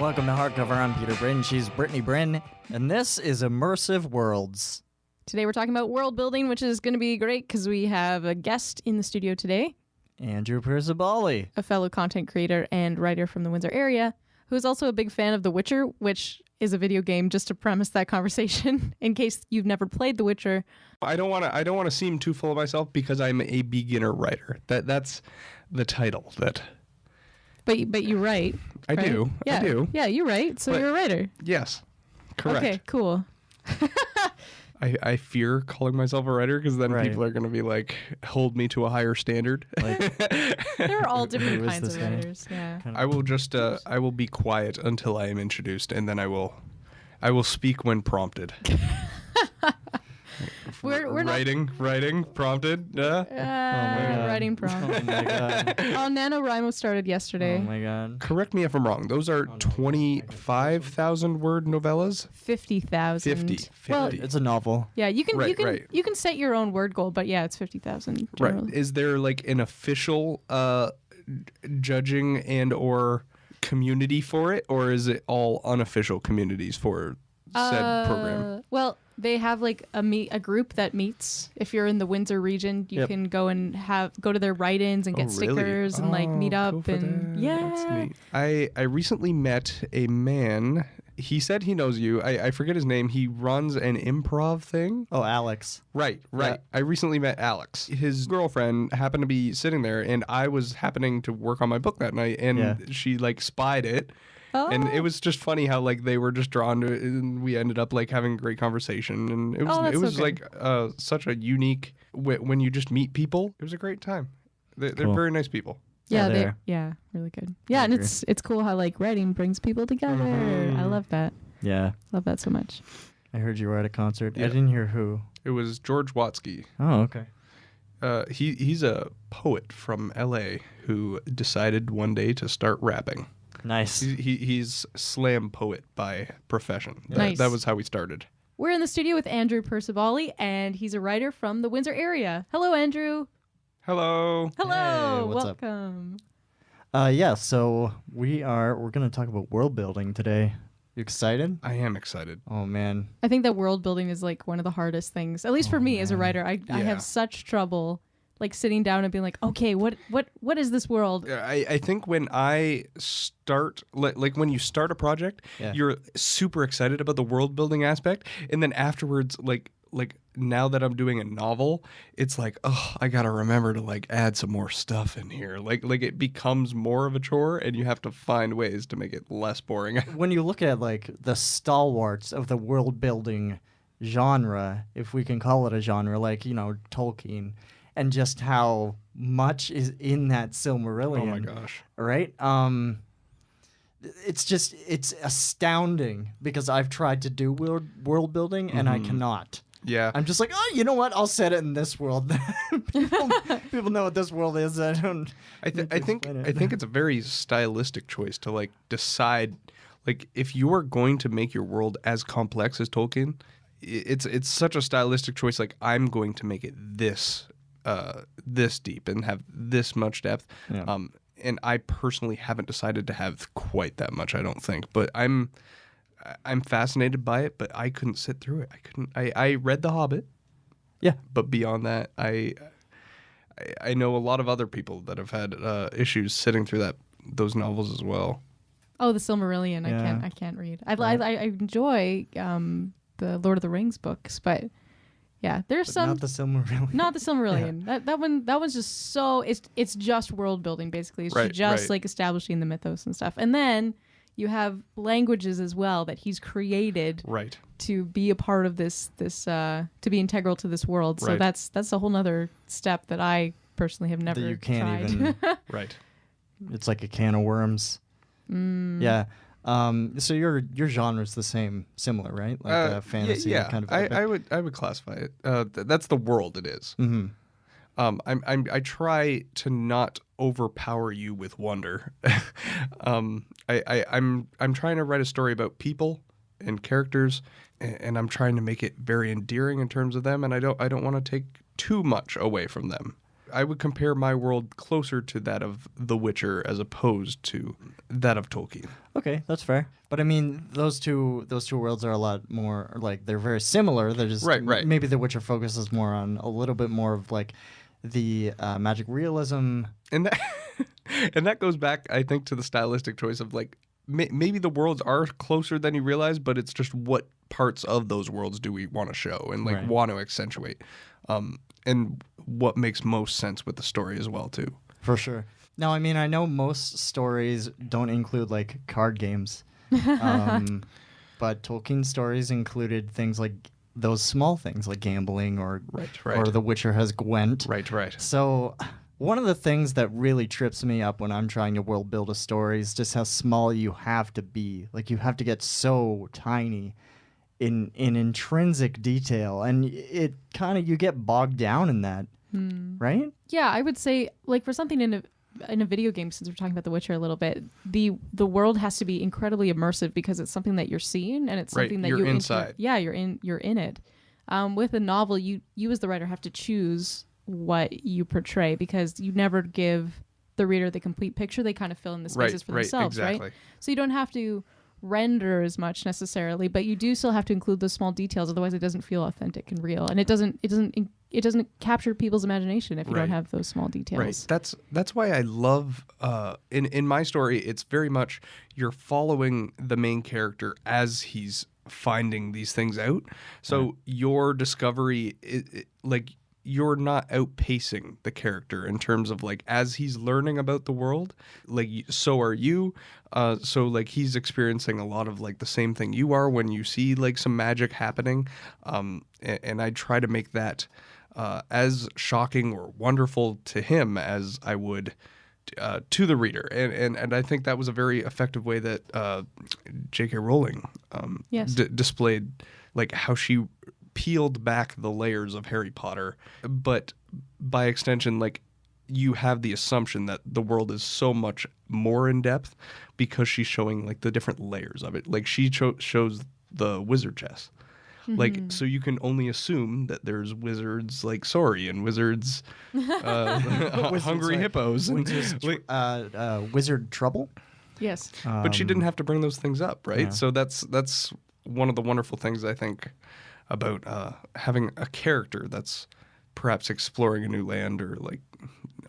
Welcome to Hardcover. I'm Peter Bryn. She's Brittany Bryn. And this is Immersive Worlds. Today we're talking about world building, which is going to be great because we have a guest in the studio today. Andrew Perciballi. A fellow content creator and writer from the Windsor area, who is also a big fan of The Witcher, which is a video game, just to premise that conversation, in case you've never played The Witcher. I don't want to seem too full of myself because I'm a beginner writer. That's the title that... But you write. I right? do. Yeah. I do. Yeah, you write, so But- you're a writer. Yes. Correct. Okay, cool. I fear calling myself a writer because then Right. people are going to be like, hold me to a higher standard. There are all different Who is kinds this of guy? writers. Yeah. I will just I will be quiet until I am introduced, and then I will speak when prompted. We're not writing prompted. writing prompt. Oh my god. Oh, NaNoWriMo started yesterday. Oh my god. Correct me if I'm wrong. Those are 25,000 word novellas. 50,000. 50. Well, It's a novel. yeah, you can Right. you can set your own word goal, but yeah, it's 50,000. Right. generally. Is there like an official judging and or community for it, or is it all unofficial communities for said program? Well, they have like a group that meets. If you're in the Windsor region, you Yep. can go and go to their write-ins and get Oh, really? stickers and like meet up Cool for and that. yeah. That's neat. I recently met a man. He said he knows you. I forget his name. He runs an improv thing. Oh, Alex. Right. Yeah. I recently met Alex. His girlfriend happened to be sitting there, and I was happening to work on my book that night, and Yeah. she like spied it. Oh. And it was just funny how like they were just drawn to it, and we ended up like having a great conversation, and it was Oh, that's so good. like such a unique when you just meet people. It was a great time. They're Cool. very nice people. Yeah, Yeah, they they're- yeah, really good. Yeah, and agree. it's cool how like writing brings people together. I love that. Yeah. Love that so much. I heard you were at a concert. Yeah. I didn't hear who. It was George Watsky. Oh, okay. He's a poet from L.A. who decided one day to start rapping. Nice. He's slam poet by profession. Nice. That was how he started. We're in the studio with Andrew Perciballi, and he's a writer from the Windsor area. Hello, Andrew. Hello. Hello. Hey, what's up? Welcome. Yeah, so we're going to talk about world building today. You excited? I am excited. Oh man. I think that world building is like one of the hardest things, at least for me as a writer. I Yeah. have such trouble like sitting down and being like, okay, what is this world? I think when I start, like when you start a project, Yeah. you're super excited about the world building aspect, and then afterwards, like now that I'm doing a novel, it's like, oh, I gotta remember to like add some more stuff in here. Like it becomes more of a chore, and you have to find ways to make it less boring. When you look at like the stalwarts of the world building genre, if we can call it a genre, like, you know, Tolkien, and just how much is in that Silmarillion. Oh my gosh. Right? It's astounding because I've tried to do world building and I cannot. Yeah. I'm just like, oh, you know what? I'll set it in this world. people know what this world is. I don't. I think it's a very stylistic choice to like decide, like if you are going to make your world as complex as Tolkien, it's such a stylistic choice. Like I'm going to make it this deep and have this much depth. Yeah. And I personally haven't decided to have quite that much. I don't think, but I'm fascinated by it. But I couldn't sit through it. I read The Hobbit. Yeah. But beyond that, I know a lot of other people that have had issues sitting through those novels as well. Oh, the Silmarillion. Yeah. I can't read. I enjoy the Lord of the Rings books, but yeah, there's But some not the Silmarillion. not the Silmarillion. That one's just so it's just world building basically. It's Right, just right. like establishing the mythos and stuff. And then you have languages as well that he's created Right. to be a part of this to be integral to this world. So Right. that's a whole nother step that I personally have never That you can't tried. even. Right. It's like a can of worms. Yeah. So your genre is the same, similar, right? Like fantasy Yeah. kind of. I would classify it. That's the world it is. Mm-hmm. I try to not overpower you with wonder. I'm trying to write a story about people and characters, and I'm trying to make it very endearing in terms of them, and I don't want to take too much away from them. I would compare my world closer to that of The Witcher as opposed to that of Tolkien. Okay, that's fair. But I mean, those two worlds are a lot more like they're very similar. They're just Right. maybe The Witcher focuses more on a little bit more of like the magic realism. And that and that goes back, I think, to the stylistic choice of like maybe the worlds are closer than you realize, but it's just what parts of those worlds do we want to show and like Right. want to accentuate, and what makes most sense with the story as well too. For sure. Now, I mean, I know most stories don't include like card games, but Tolkien stories included things like those small things like gambling or The Witcher has Gwent. Right. So one of the things that really trips me up when I'm trying to world build a story is just how small you have to be. Like you have to get so tiny in intrinsic detail, and it kind of you get bogged down in that, right? Yeah, I would say like for something in a video game, since we're talking about The Witcher a little bit, the world has to be incredibly immersive because it's something that you're seeing and it's something that you're you inside. you're in it. With a novel, you as the writer have to choose what you portray because you never give the reader the complete picture. They kind of fill in the spaces for themselves, exactly. right? So you don't have to render as much necessarily, but you do still have to include those small details. Otherwise, it doesn't feel authentic and real, and it doesn't capture people's imagination if you don't have those small details. Right. That's why I love in my story. It's very much you're following the main character as he's finding these things out. So your discovery, like you're not outpacing the character in terms of like as he's learning about the world, like so are you. So like he's experiencing a lot of like the same thing you are when you see like some magic happening. And I try to make that as shocking or wonderful to him as I would to the reader. And I think that was a very effective way that J.K. Rowling displayed like how she peeled back the layers of Harry Potter, but by extension, like you have the assumption that the world is so much more in depth because she's showing like the different layers of it. Like she shows the wizard chess. Like, so you can only assume that there's wizards like Sorry and wizards, hungry hippos, and Wizard Trouble. Yes. But she didn't have to bring those things up, right? Yeah. So that's one of the wonderful things I think about having a character that's perhaps exploring a new land or like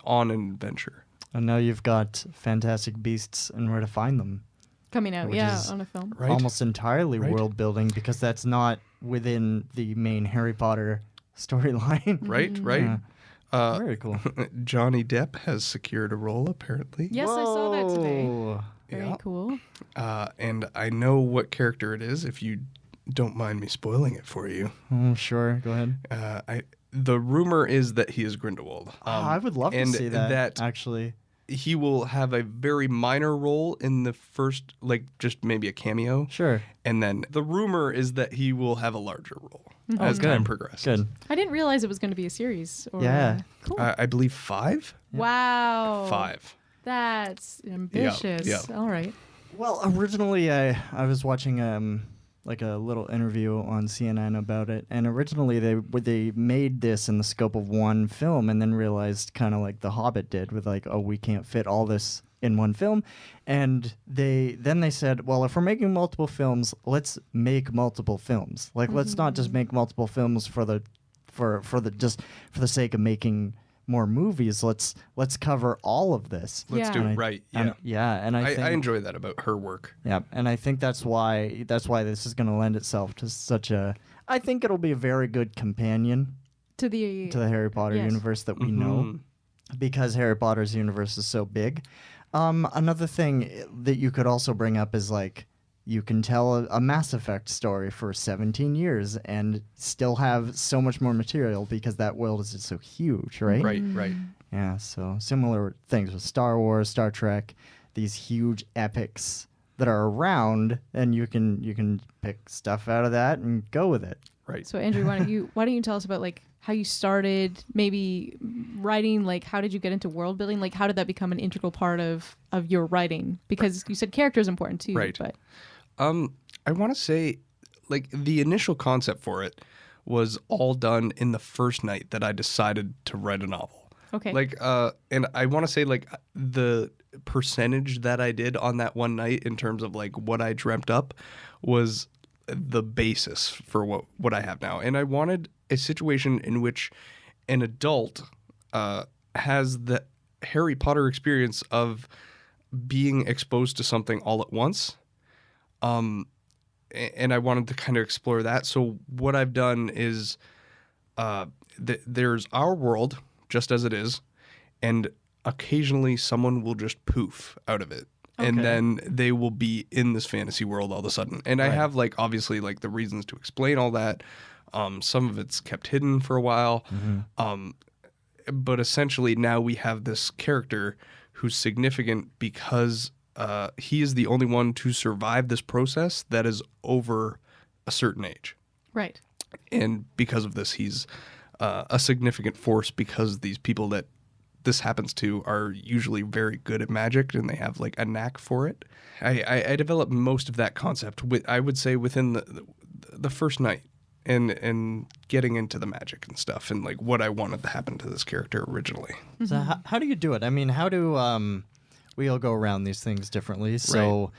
on an adventure. And now you've got Fantastic Beasts and Where to Find Them. Coming out, Which is on a film. Right. Almost entirely world building because that's not within the main Harry Potter storyline. Right. Yeah. Very cool. Johnny Depp has secured a role apparently. Yes, I saw that today. Whoa. Very cool. And I know what character it is if you don't mind me spoiling it for you. Oh, sure. Go ahead. The rumor is that he is Grindelwald. I would love to see that, actually. He will have a very minor role in the first, like just maybe a cameo. Sure. And then the rumor is that he will have a larger role as good. time progresses. Good. I didn't realize it was going to be a series. Yeah. Cool. I believe 5? Wow. 5. That's ambitious. Yeah. All right. Well, originally I was watching like a little interview on CNN about it, and originally they made this in the scope of one film, and then realized kind of like The Hobbit did with like, oh, we can't fit all this in one film, and they said, well, if we're making multiple films, let's make multiple films. Like, let's not just make multiple films for the sake of making more movies. Let's cover all of this. Let's do it right. Yeah. And I think, I enjoy that about her work. Yeah, and I think that's why this is going to lend itself to such a. I think it'll be a very good companion To the Harry Potter universe that we know, because Harry Potter's universe is so big. Another thing that you could also bring up is like you can tell a Mass Effect story for 17 years and still have so much more material because that world is just so huge, right? Right. Yeah, so similar things with Star Wars, Star Trek, these huge epics that are around, and you can pick stuff out of that and go with it. Right. So Andrew, why don't you tell us about like how you started maybe writing, like how did you get into world building? Like how did that become an integral part of your writing? Because you said character is important too. Right. But I want to say like the initial concept for it was all done in the first night that I decided to write a novel. Okay. Like, and I want to say like the percentage that I did on that one night in terms of like what I dreamt up was the basis for what I have now. And I wanted a situation in which an adult has the Harry Potter experience of being exposed to something all at once. And I wanted to kind of explore that. So what I've done is there's our world just as it is, and occasionally someone will just poof out of it. Okay. And then they will be in this fantasy world all of a sudden. And I have like obviously like the reasons to explain all that. Some of it's kept hidden for a while. But essentially now we have this character who's significant because he is the only one to survive this process that is over a certain age. Right. And because of this, he's a significant force because these people that this happens to are usually very good at magic and they have like a knack for it. I developed most of that concept, I would say, within the first night and getting into the magic and stuff and like what I wanted to happen to this character originally. So how do you do it? I mean, how do we all go around these things differently? So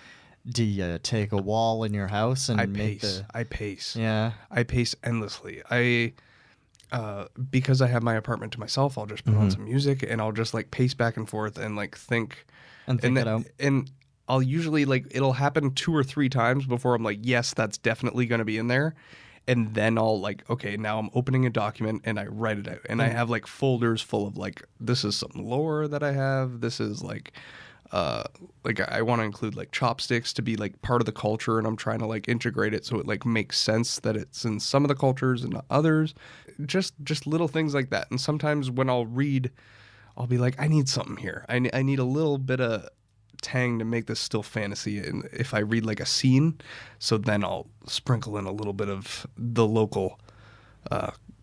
do you take a wall in your house and I make pace. I pace. Yeah. I pace endlessly. Because I have my apartment to myself, I'll just put on some music and I'll just like pace back and forth and like think it out. And I'll usually like it'll happen 2 or 3 times before I'm like, yes, that's definitely going to be in there. And then I'll like, okay, now I'm opening a document and I write it out. And I have like folders full of like, this is some lore that I have. This is like I want to include like chopsticks to be like part of the culture, and I'm trying to like integrate it so it like makes sense that it's in some of the cultures and not others. Just little things like that. And sometimes when I'll read, I'll be like, I need something here. I need a little bit of tang to make this still fantasy. And if I read like a scene, so then I'll sprinkle in a little bit of the local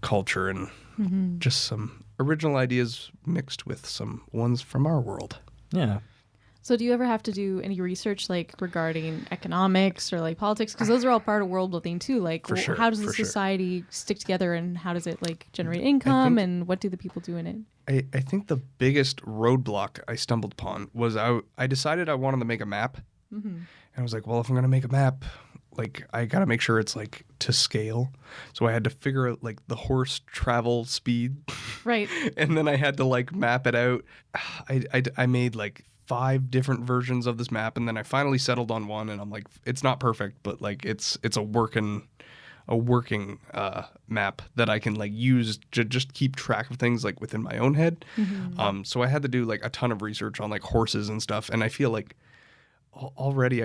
culture and just some original ideas mixed with some ones from our world. Yeah. So do you ever have to do any research like regarding economics or like politics? Because those are all part of world building too. Like how does the society stick together and how does it like generate income and what do the people do in it? I think the biggest roadblock I stumbled upon was I decided I wanted to make a map. And I was like, well, if I'm going to make a map, like I got to make sure it's like to scale. So I had to figure out like the horse travel speed. Right. And then I had to like map it out. I made like 5 different versions of this map, and then I finally settled on one, and I'm like, it's not perfect, but like it's a working map that I can like use to just keep track of things like within my own head. So I had to do like a ton of research on like horses and stuff, and I feel like already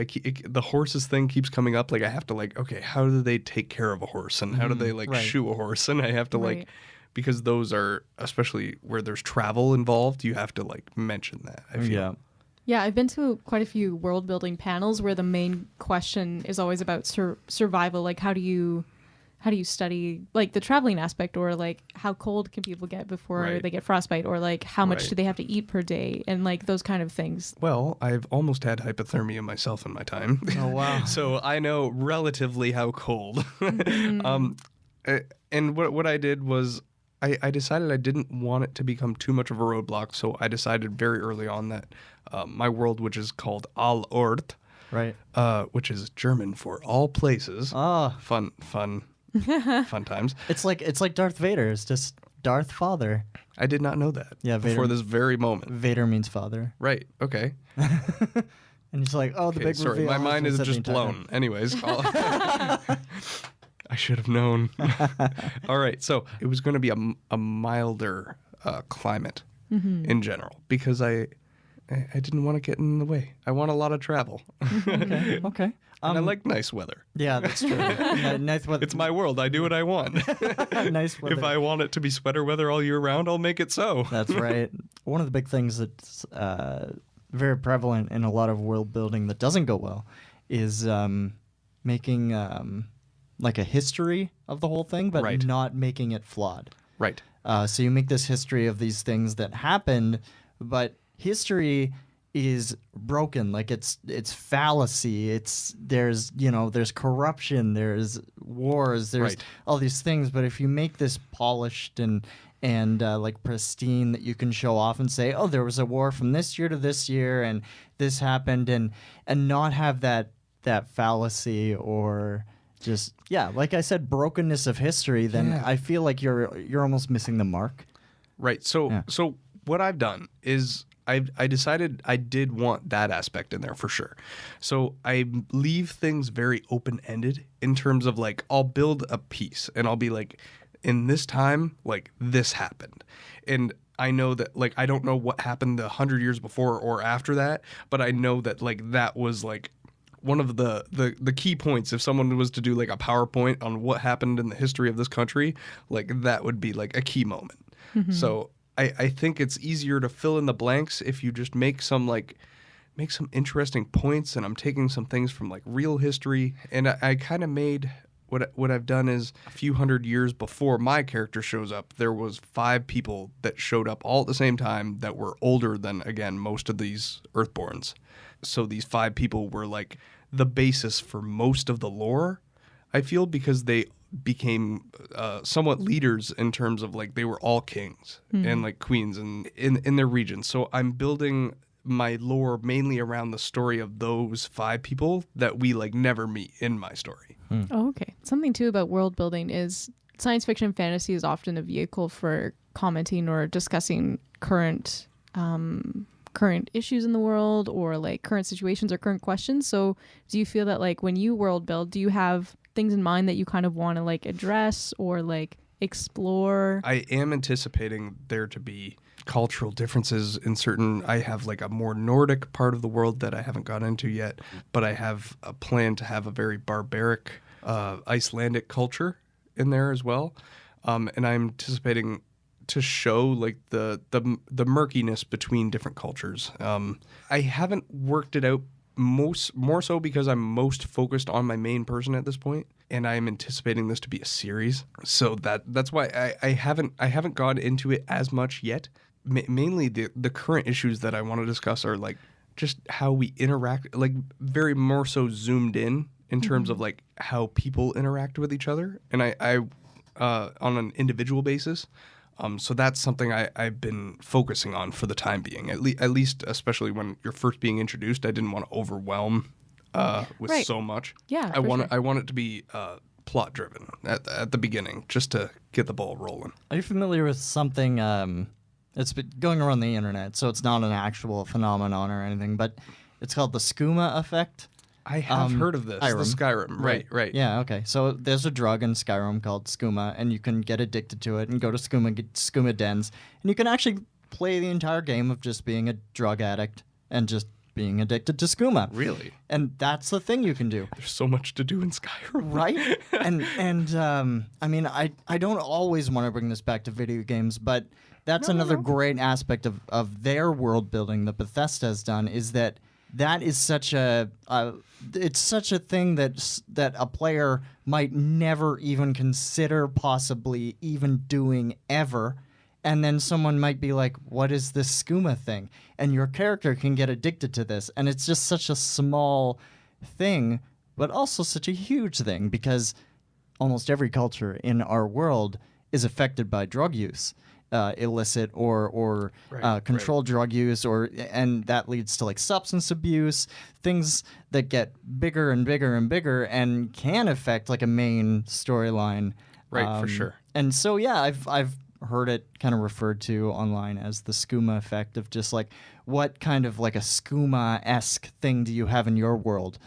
the horses thing keeps coming up. Like I have to like, okay, how do they take care of a horse, and how do they like shoe a horse, and I have to like, because those are, especially where there's travel involved, you have to like mention that. I feel. Yeah, I've been to quite a few world building panels where the main question is always about survival. Like how do you study like the traveling aspect, or like how cold can people get before they get frostbite, or like how much do they have to eat per day, and like those kind of things. Well, I've almost had hypothermia myself in my time. Oh wow. So I know relatively how cold. And what I did was I decided I didn't want it to become too much of a roadblock, so I decided very early on that my world, which is called All Ort, which is German for all places. Fun times. It's like Darth Vader. It's just Darth Father. I did not know that. Yeah, Vader, before this very moment. Vader means father. Right. Okay. And he's like, oh, the big sorry, reveal. my mind is just blown. Anyways. I should have known. All right. So it was going to be a milder climate in general because I didn't want to get in the way. I want a lot of travel. Okay. And I like nice weather. Yeah, that's true. Nice weather. It's my world. I do what I want. Nice weather. If I want it to be sweater weather all year round, I'll make it so. That's right. One of the big things that's very prevalent in a lot of world building that doesn't go well is making like a history of the whole thing, but not making it flawed. Right. So you make this history of these things that happened, but history is broken. Like it's fallacy. There's corruption. There's wars. There's all these things. But if you make this polished and and like pristine that you can show off and say, oh, there was a war from this year to this year and this happened, and not have that fallacy or just, like I said, brokenness of history, then I feel like you're almost missing the mark. Right. So what I've done is I decided I did want that aspect in there for sure. So I leave things very open-ended in terms of like, I'll build a piece and I'll be like, in this time, like this happened. And I know that, like, I don't know what happened 100 years before or after that, but I know that like that was like one of the key points. If someone was to do like a PowerPoint on what happened in the history of this country, like that would be like a key moment. Mm-hmm. So I think it's easier to fill in the blanks if you just make some interesting points, and I'm taking some things from like real history, and I kind of made what I've done is a few hundred years before my character shows up, there was 5 people that showed up all at the same time that were older than, again, most of these Earthborns. So these 5 people were like the basis for most of the lore, I feel, because they became somewhat leaders in terms of like they were all kings and like queens in their region. So I'm building my lore mainly around the story of those 5 people that we like never meet in my story. Oh, okay. Something too about world building is science fiction and fantasy is often a vehicle for commenting or discussing current issues in the world, or like current situations or current questions. So do you feel that like when you world build, do you have things in mind that you kind of want to like address or like explore? I am anticipating there to be cultural differences in certain. I have like a more Nordic part of the world that I haven't got into yet, but I have a plan to have a very barbaric Icelandic culture in there as well, and I'm anticipating to show like the murkiness between different cultures. I haven't worked it out more so because I'm most focused on my main person at this point, and I'm anticipating this to be a series. So that's why I haven't gone into it as much yet. Mainly the current issues that I want to discuss are like just how we interact, like very more so zoomed in terms of like how people interact with each other, and I on an individual basis. So that's something I've been focusing on for the time being, at least, especially when you're first being introduced. I didn't want to overwhelm with so much. Yeah, I want it to be plot driven at the beginning, just to get the ball rolling. Are you familiar with something? It's been going around the internet, so it's not an actual phenomenon or anything, but it's called the skooma effect. I have heard of this. Skyrim. The Skyrim, right. Yeah, okay. So there's a drug in Skyrim called skooma, and you can get addicted to it and go to skooma dens, and you can actually play the entire game of just being a drug addict and just being addicted to skooma. Really? And that's the thing you can do. There's so much to do in Skyrim. Right? and I mean, I don't always want to bring this back to video games, but that's another great aspect of their world building that Bethesda has done, is that is such a it's such a thing that a player might never even consider possibly even doing ever, and then someone might be like, what is this skooma thing? And your character can get addicted to this, and it's just such a small thing, but also such a huge thing, because almost every culture in our world is affected by drug use. Illicit or controlled drug use, and that leads to like substance abuse, things that get bigger and bigger and bigger and can affect like a main storyline. Right, for sure. And so I've heard it kind of referred to online as the skooma effect, of just like, what kind of like a skooma-esque thing do you have in your world?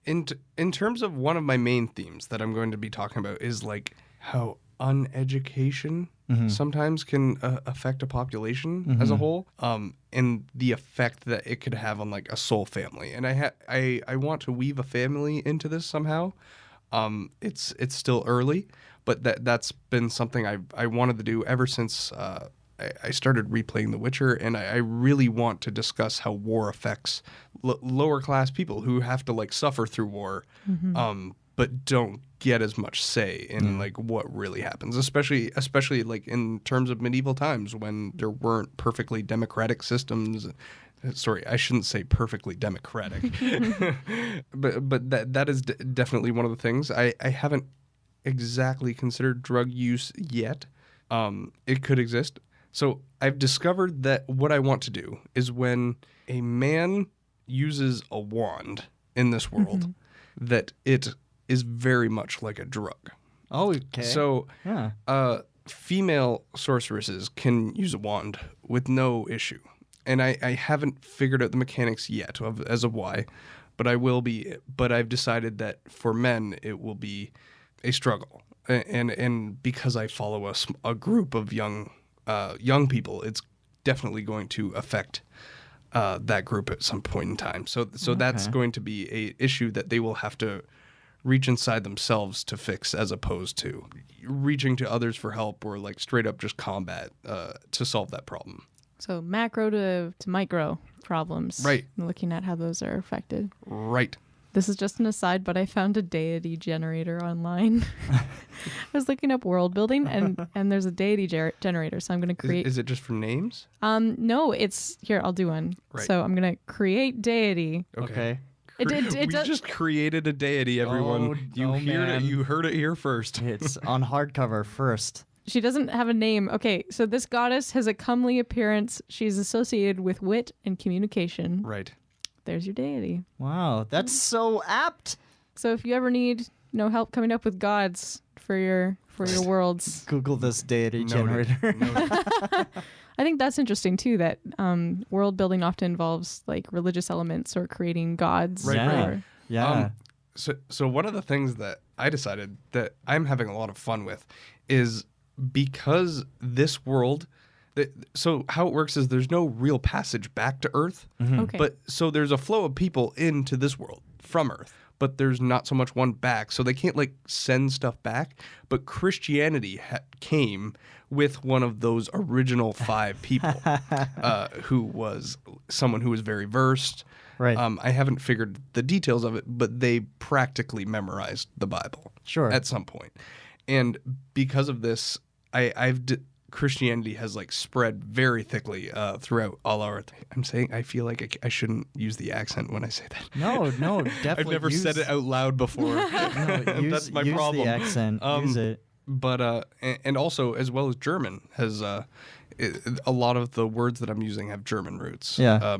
In terms of one of my main themes that I'm going to be talking about is like how uneducation sometimes can affect a population as a whole, and the effect that it could have on like a soul family. And I want to weave a family into this somehow. It's still early, but that's been something I wanted to do ever since I started replaying The Witcher, and I really want to discuss how war affects lower class people who have to like suffer through war, but don't get as much say in like what really happens, especially like in terms of medieval times when there weren't perfectly democratic systems. Sorry, I shouldn't say perfectly democratic, but that is definitely one of the things. I haven't exactly considered drug use yet, It could exist. So I've discovered that what I want to do is when a man uses a wand in this world, that it is very much like a drug. Oh, okay. So yeah. Female sorceresses can use a wand with no issue. And I haven't figured out the mechanics yet as of why, but I will be. But I've decided that for men, it will be a struggle. And because I follow a group of young people, it's definitely going to affect that group at some point in time. So that's going to be a issue that they will have to reach inside themselves to fix, as opposed to reaching to others for help or like straight up just combat to solve that problem. So macro to micro problems. Right. Looking at how those are affected. Right. This is just an aside, but I found a deity generator online. I was looking up world building, and there's a deity generator. So I'm going to create. Is it just for names? No, it's here. I'll do one. Right. So I'm going to create deity. Okay. We just created a deity, everyone. You heard it here first. It's on hardcover first. She doesn't have a name. Okay, so this goddess has a comely appearance. She's associated with wit and communication. Right. There's your deity. Wow, that's so apt. So if you ever need help coming up with gods for your worlds, Google this deity generator. I think that's interesting too. That world building often involves like religious elements or creating gods. Right. Yeah. So one of the things that I decided that I'm having a lot of fun with is because this world. So how it works is there's no real passage back to Earth. Okay. But so there's a flow of people into this world from Earth, but there's not so much one back. So they can't like send stuff back. But Christianity came with one of those original 5 people who was someone who was very versed. Right. I haven't figured the details of it, but they practically memorized the Bible. Sure. At some point. And because of this, Christianity has like spread very thickly throughout all our. I feel like I shouldn't use the accent when I say that. No, definitely. I've never said it out loud before. That's my problem. Use the accent. Use it. But and also as well as German has a lot of the words that I'm using have German roots. Yeah.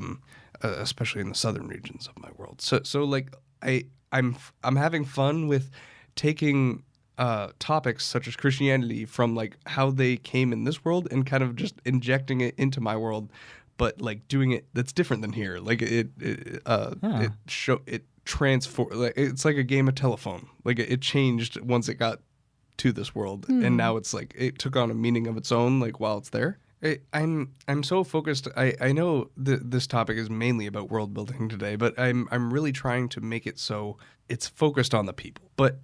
Especially in the southern regions of my world. So like I'm having fun with taking topics such as Christianity from like how they came in this world and kind of just injecting it into my world, but like doing it that's different than here. Like it transform. Like it's like a game of telephone. Like it changed once it got to this world, and now it's like it took on a meaning of its own. Like while it's there. I'm so focused. I know this topic is mainly about world building today, but I'm really trying to make it so it's focused on the people. But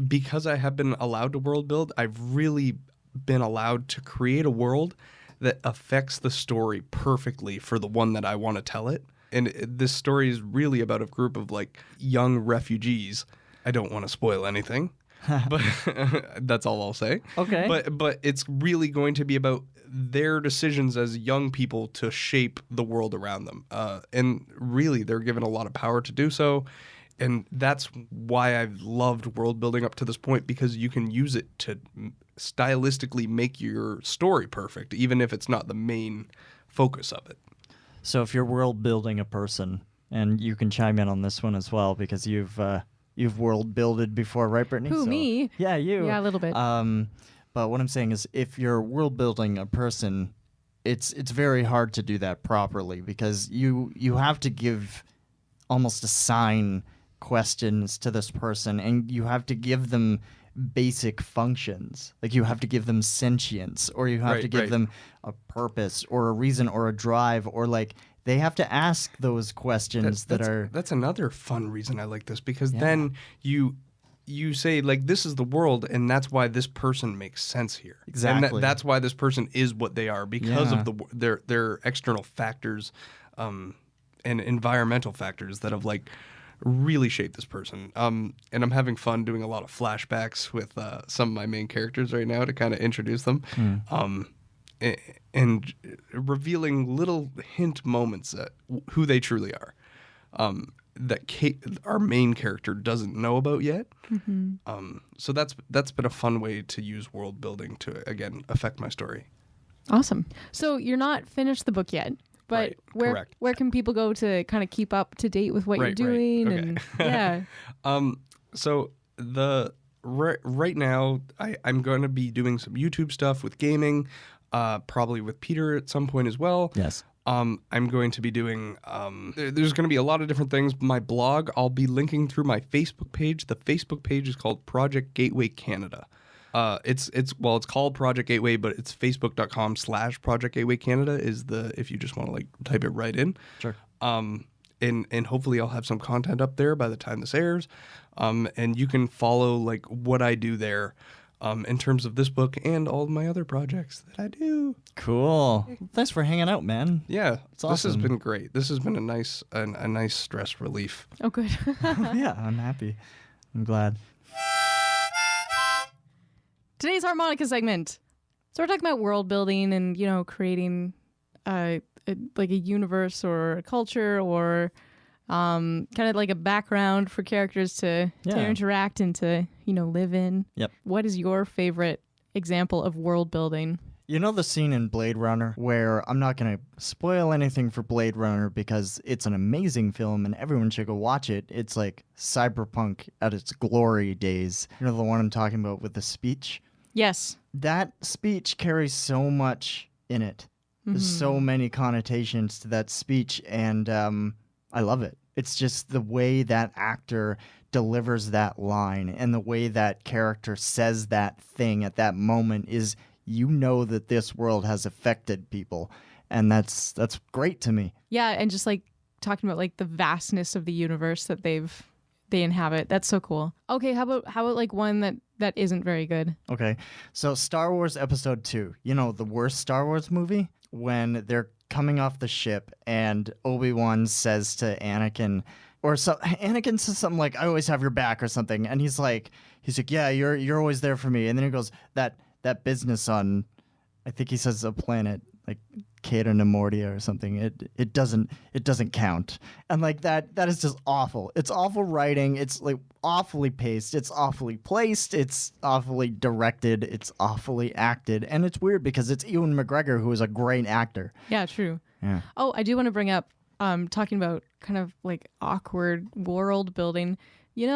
because I have been allowed to world build, I've really been allowed to create a world that affects the story perfectly for the one that I want to tell it. And this story is really about a group of like young refugees. I don't want to spoil anything, but that's all I'll say. Okay. But it's really going to be about their decisions as young people to shape the world around them. And really, they're given a lot of power to do so. And that's why I've loved world building up to this point, because you can use it to stylistically make your story perfect, even if it's not the main focus of it. So if you're world building a person, and you can chime in on this one as well, because you've world builded before, right, Brittany? Who, me? Yeah, you. Yeah, a little bit. But what I'm saying is, if you're world building a person, it's very hard to do that properly, because you have to almost assign questions to this person, and you have to give them basic functions. Like you have to give them sentience, or you have to give them a purpose or a reason or a drive, or like they have to ask those questions that's another fun reason I like this, because then you say like this is the world, and that's why this person makes sense here. Exactly. And that's why this person is what they are, because of their external factors and environmental factors that have like really shaped this person. And I'm having fun doing a lot of flashbacks with some of my main characters right now to kind of introduce them. And revealing little hint moments at who they truly are. that our main character doesn't know about yet. So that's been a fun way to use world building to, again, affect my story. Awesome. So you're not finished the book yet, but Right, where can people go to kind of keep up to date with what you're doing? Okay. And yeah. So right now I'm going to be doing some YouTube stuff with gaming, probably with Peter at some point as well. Yes. I'm going to be doing, there's going to be a lot of different things. My blog, I'll be linking through my Facebook page. The Facebook page is called Project Gateway Canada. It's called Project Gateway, but it's facebook.com/Project Gateway Canada is if you just want to like type it right in. Sure. And hopefully I'll have some content up there by the time this airs. And you can follow like what I do there. In terms of this book and all of my other projects that I do. Cool. Thanks for hanging out, man. Yeah, it's awesome. This has been great. This has been a nice stress relief. Oh, good. Yeah, I'm happy. I'm glad. Today's harmonica segment. So we're talking about world building and, creating like a universe or a culture or kind of like a background for characters to interact and to, live in. Yep. What is your favorite example of world building? You know the scene in Blade Runner where I'm not going to spoil anything for Blade Runner because it's an amazing film and everyone should go watch it. It's like cyberpunk at its glory days. You know the one I'm talking about with the speech? Yes. That speech carries so much in it. There's so many connotations to that speech, and I love it. It's just the way that actor delivers that line and the way that character says that thing at that moment is, that this world has affected people, and that's great to me. Yeah, and just like talking about like the vastness of the universe that they inhabit. That's so cool. Okay, how about like one that isn't very good? Okay, so Star Wars Episode 2. The worst Star Wars movie? When they're coming off the ship and Obi-Wan says to Anakin, Anakin says something like, "I always have your back" or something, and he's like, "Yeah, you're always there for me." And then he goes, that business on, I think he says a planet like Cato Nemordia or something. It doesn't count. And like that is just awful. It's awful writing. It's like awfully paced. It's awfully placed. It's awfully directed. It's awfully acted. And it's weird because it's Ewan McGregor, who is a great actor. Yeah, true. Yeah. Oh, I do want to bring up talking about kind of like awkward world building. In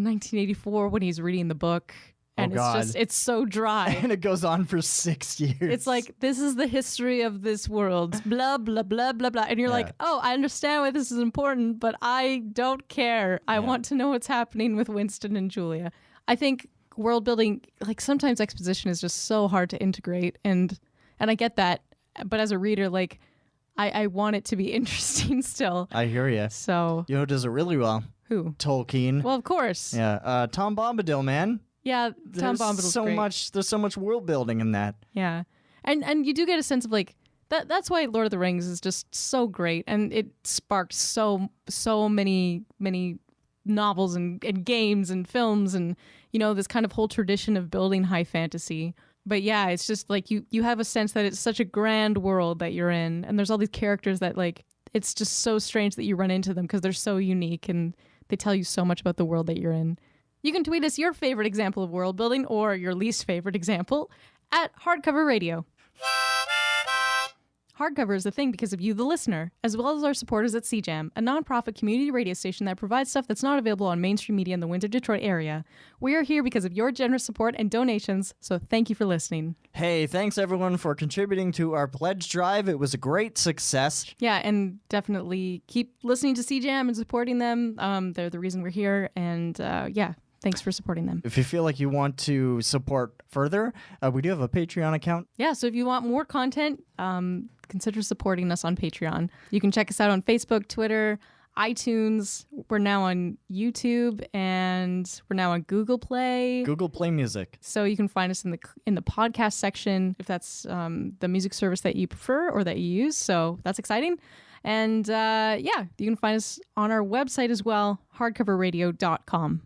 1984 when he's reading the book. And it's so dry. And it goes on for 6 years. It's like, this is the history of this world, blah, blah, blah, blah, blah. And you're like, oh, I understand why this is important, but I don't care. I want to know what's happening with Winston and Julia. I think world building, like sometimes exposition is just so hard to integrate. And I get that. But as a reader, like, I want it to be interesting still. I hear you. So. Who does it really well? Who? Tolkien. Well, of course. Yeah. Tom Bombadil, man. Yeah, Tom Bombadil's great. There's so much world building in that. Yeah, and you do get a sense of like that. That's why Lord of the Rings is just so great, and it sparked so many novels and games and films, and this kind of whole tradition of building high fantasy. But yeah, it's just like you have a sense that it's such a grand world that you're in, and there's all these characters that like it's just so strange that you run into them because they're so unique and they tell you so much about the world that you're in. You can tweet us your favorite example of world building or your least favorite example at Hardcover Radio. Hardcover is a thing because of you, the listener, as well as our supporters at CJAM, a nonprofit community radio station that provides stuff that's not available on mainstream media in the Windsor, Detroit area. We are here because of your generous support and donations, so thank you for listening. Hey, thanks everyone for contributing to our pledge drive. It was a great success. Yeah, and definitely keep listening to CJAM and supporting them. They're the reason we're here, and thanks for supporting them. If you feel like you want to support further, we do have a Patreon account. Yeah, so if you want more content, consider supporting us on Patreon. You can check us out on Facebook, Twitter, iTunes. We're now on YouTube, and we're now on Google Play. Google Play Music. So you can find us in the podcast section if that's the music service that you prefer or that you use. So that's exciting. And you can find us on our website as well, hardcoverradio.com.